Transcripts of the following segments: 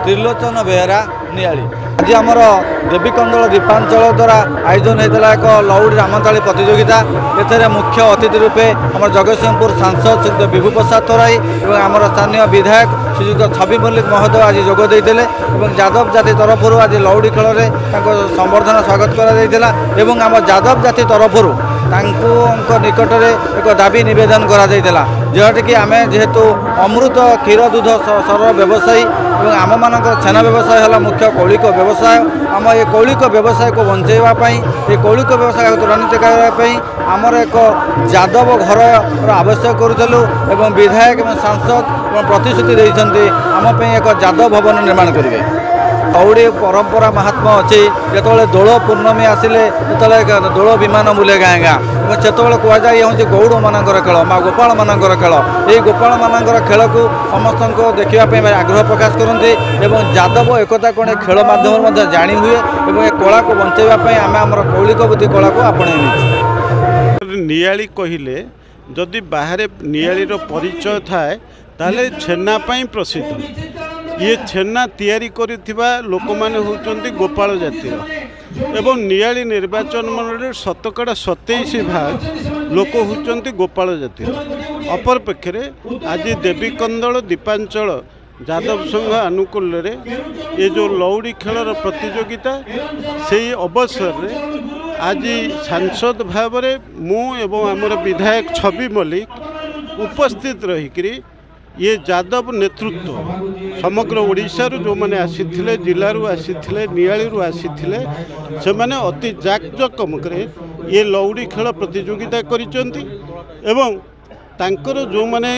त्रिलोचन बेहरा नियाली। आज आमर देवीकंदल दीपांचल द्वारा आयोजन होता एक लौड़ी रामताली प्रतियोगिता। एथे मुख्य अतिथि रूपे आम जगतसिंहपुर सांसद श्रीयुक्त विभू प्रसाद तराई और आमर स्थानीय विधायक श्रीयुक्त छवि मल्लिक महोदय आज जोगदे यादव जाति तरफ आज लौड़ी खेल में संबर्धना स्वागत कर आम यादव जाति तरफ निकट में एक दाबी नवेदन कर कि आम जेहेतु अमृत क्षीर दूध सर व्यवसायी और आम मान छेना व्यवसाय है मुख्य कौलिक व्यवसाय। आम ये कौलिक व्यवसाय को बंचाइवाई ये कौलिक व्यवसाय को त्वरान्वित करने आमर एक यादव घर आवश्यक करूँ विधायक और सांसद प्रतिश्रुति देते आम एक यादव भवन निर्माण करेंगे। लौड़ी परंपरा महात्मा अच्छी जो दोल पूर्णमी आसिले जो दोल विमान बुले गाँ गाँ से कहुए हूँ गौड़ मानकर खेल माँ गोपाल मानकर खेल ये गोपाल मानकर खेल को समस्त को देखापी आग्रह प्रकाश करते यादव एकता कौन खेल माध्यम जाणी हुए और ये कला को बंचाइवाई आम आम कौलिक बुद्धि कला को आपणे नियाली कहले जदि बाहर नियालीर परिचय थाए ताले छेनापाई प्रसिद्ध। ये छेना तैयारी करिथिबा लोक माने होचंती गोपाल जातिर एवं नियाली निर्वाचन मंडल शतकड़ा 27% लोक होचंती गोपाल जातिर। अपरपेक्षे आज देवीकंदल दीपांचल यादव संघ अनुकूल रे ये जो लौड़ी खेलर प्रतियोगिता से अवसर रे आज सांसद भाव मु एवं आमर विधायक छवि मल्लिक उपस्थित रही ये यादव नेतृत्व समग्र ओडिशा जो मैंने आसी जिलू आसी नियाली आसी से मैंने अति जाकजमक ये लौड़ी खेल प्रतियोगिता करिसेंती एवं तांकर जो मैंने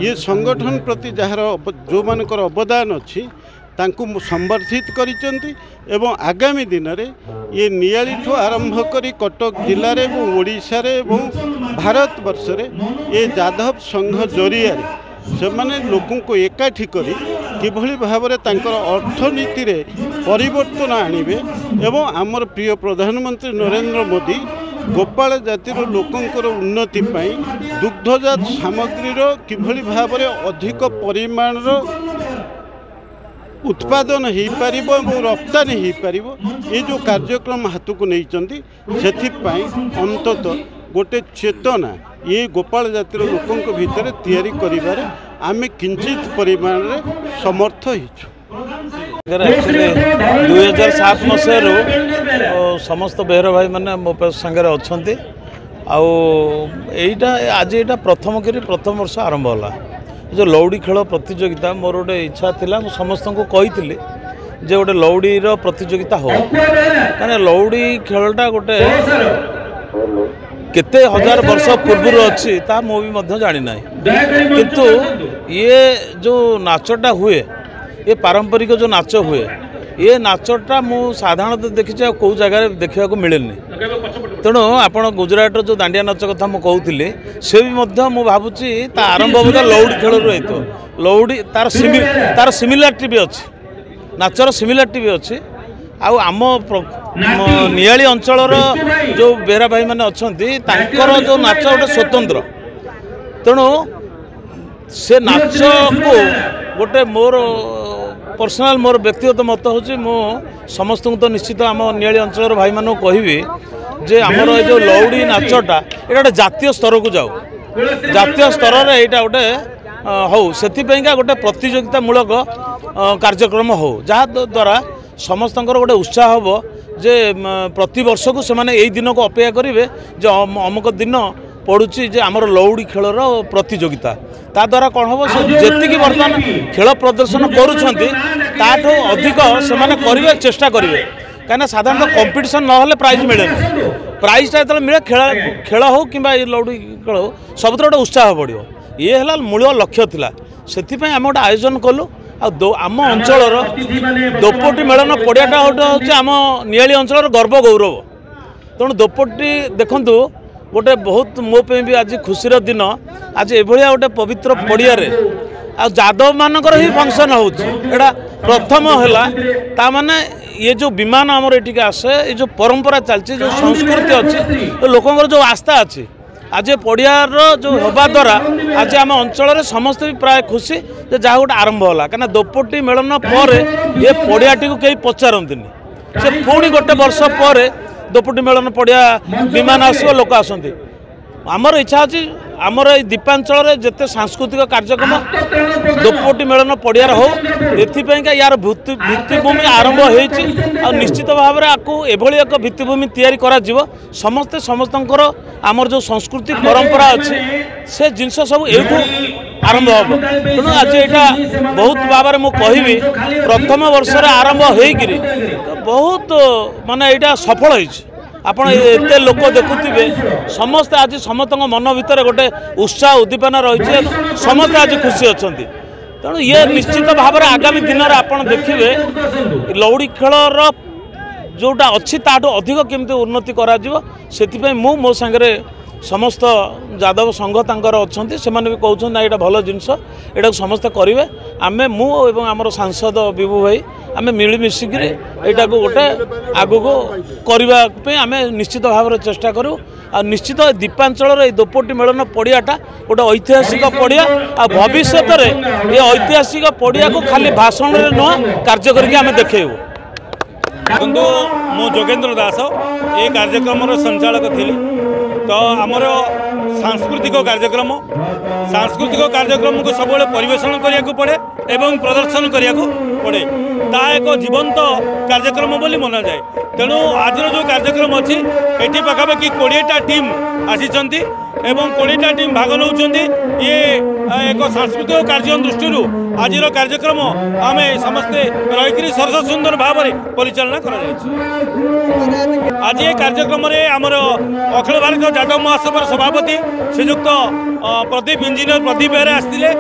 ये संगठन प्रति जार जो मानकर अवदान अच्छी तांकु संबर्धित करिसेंती एवं आगामी दिन में ये नियाली ठू आरंभ करी कटक जिले में ओडिशा रे एवं भारत वर्ष रे ये यादव संघ जरिया से माने लोकों को एकाठी करी किभली भाव में तांकर अर्थनीति रे परिवर्तन आनिबे एवं आमर प्रिय प्रधानमंत्री नरेंद्र मोदी गोपाल जातिर लोकंकर उन्नति पाई दुग्धजात सामग्रीर किभली भाव में अधिक परिमाण उत्पादन हो पारिबो और रप्तानी हो पारिबो ये जो कार्यक्रम हाथ को नहीं सेथिपाई अंततः गोटे चेतना ये गोपाल जातिर लोकों भितर तैयारी करिबारे आमे किंचित परिमाण रे समर्थ होइछु। 2007 मसीह समस्त बेहर भाई मैंने मो संगे अच्छा आईटा आज यहाँ प्रथम वर्ष आरंभ होला जो लौड़ी खेल प्रतियोगिता मोर गोटे इच्छा थिला समस्त को कही जे गोटे लौड़ी प्रतियोगिता हो कहीं लौड़ी खेलटा गोटे केते हजार वर्ष पूर्व अच्छी ता मुझे जानी ना किंतु ये जो नाचटा हुए ये पारंपरिक जो नाच हुए ये नाचटा मु साधारणतः देखी कौ जगह देखा मिले तेणु आपण गुजरात जो दांडिया नाच कथा मुझे से भी भावुची आरंभ बोधा लौड़ी खेल रही लौड़ी तार सिमिलारिटी भी अच्छी नाचर सिमिलारिटी भी अच्छी आम नियाली अंचल जो बेहरा भाई मैंने अच्छा जो नाच गोटे स्वतंत्र तेणु से नाच को गोटे मोर पर्सनाल मोर व्यक्तिगत मत हूँ मो समस्त तो निश्चित आम नियाली अंचल भाई मानू कहबी जे आमर जो लौड़ी नाचटा ये गोटे जातीय स्तर को जाऊ जातीय स्तर में यहाँ गोटे हो से गोटे प्रतियोगितामूलक कार्यक्रम हो जहाँ द्वारा समस्त गोटे उत्साह हम जे प्रति वर्ष को सेमाने यही दिन को अपेक्षा करेंगे जो अमुक दिन पड़ुची जे आमर लौड़ी खेलर प्रतियोगिता ता द्वारा कौन हम जी बर्तमान खेल प्रदर्शन करुँच अधिक से चेष्टा करेंगे कहीं साधारणतः कंपिटिशन ना प्राइज मिले प्राइजटा जो मिले खेल हो कि लौड़ी खेल हो सब गोटे उत्साह बढ़ो ये है मूल लक्ष्य थिला से आम गोटे आयोजन कलु आम अंचल दोपटी मेलन पड़ियाटा गोटे आम नियाली अंचल गर्व गौरव तेणु दोपटी देखु गोटे बहुत मोपे भी आज खुशीर दिन आज एभलिया गोटे पवित्र पड़िया यादव मानकर ही फंक्शन होगा प्रथम है माने ये जो विमान आमर ये आसे ये जो परंपरा चलती जो संस्कृति अच्छी तो लोकंर जो आस्था अच्छी आज पड़ियार जो होबा द्वारा आज आम अंचल समस्त भी प्राय खुशी जहाँ गोटे आरंभ है कहीं दोपटी मेलन पर ये पड़ियाटी को कहीं पचारती से पुणी गोटे वर्ष पर दोपटी मेलन पड़िया विमान आसो लोक आसती आमर इच्छा अच्छी आमर ये द्वीपांचल जिते सांस्कृतिक कार्यक्रम दोपटी मेलन पड़ियार हो एपाई यार भित्तिभूमि आरंभ हो निश्चित भाव में आपको एभली एक भित्तिभूमि तैयारी करा जीवो समस्ते समस्तंकर आमर जो संस्कृति परंपरा अच्छी से जिनस सब एठू आरंभ हम तेणु आज यहाँ बहुत भाव में मुझे प्रथम वर्ष आरंभ होगी बहुत माने यहाँ सफल होती आपण एत लोक देखुवे समस्ते आज समस्त मन भितर गोटे उत्साह उद्दीपना रही समस्ते आज खुशी अच्छा तेणु ये निश्चित भाव में आगामी दिन में आप देखिए लौड़ी खेलर जोटा अच्छी ताठू अधिक केमती उन्नति करा मो सांगे समस्त यादव संघ तांकर अच्छा से भी कहते ना यहाँ भल जिनस यहाँ समस्ते करेंगे आम मु आमर सांसद विभू भाई आम मिलमिशिक यहाँ गोटे आग को करने आम निश्चित भाव में चेष्टा करूँ आ निश्चित द्वीपांचल दोपटी मेलन पड़ियाटा गोटे ऐतिहासिक पड़िया आ भविष्य में ये ऐतिहासिक पड़िया को खाली भाषण में नुह कार्य करके देखेबू। बंधु मु जोगेन्द्र दास ये कार्यक्रम संचालक थी तो आमर सांस्कृतिक कार्यक्रम को सब परिवेषण करने पड़े एवं प्रदर्शन करने पड़े ता एक जीवंत कार्यक्रम बोली मना जाए तेणु आज जो कार्यक्रम अच्छी ये पाखापाखि 20टा टीम आसी एवं 20टा टीम भाग नौ ये एक सांस्कृतिक कार्य दृष्टि आज कार्यक्रम आम समस्ते रहीकि सरस सुंदर भाव में परिचालना कर आज ये कार्यक्रम आमर अखिल भारत यादव महासभा सभापति श्रीजुक्त प्रदीप इंजीनियर प्रदीप बेहरा आसते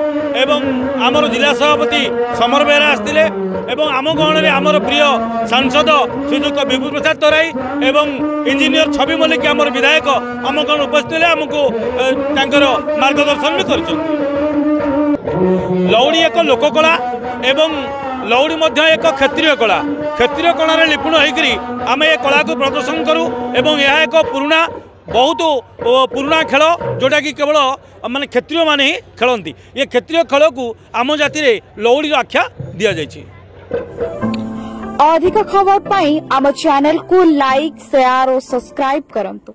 आमर जिला सभापति समर बेहरा आसते आम गहण में आमर प्रिय सांसद श्रीजुक्त विभू प्रसाद तराई एवं इंजीनियर छवि मल्लिक आमर विधायक आम गहण उपस्थित आमको मार्गदर्शन भी कर लौड़ी एक लोककला एवं लौड़ी एक क्षेत्रीय कला निपुण होकर आम ये कला को प्रदर्शन करूँ एवं यह एक पुराना बहुत पुराना खेल जोटा कि केवल माने क्षेत्रीय माने ही खेलती ये क्षेत्रीय खेल को आम जाति में लौड़ी आख्या दि जाइए। अधिक खबर पाई आम चैनल को लाइक शेयर और सब्सक्राइब करंतु।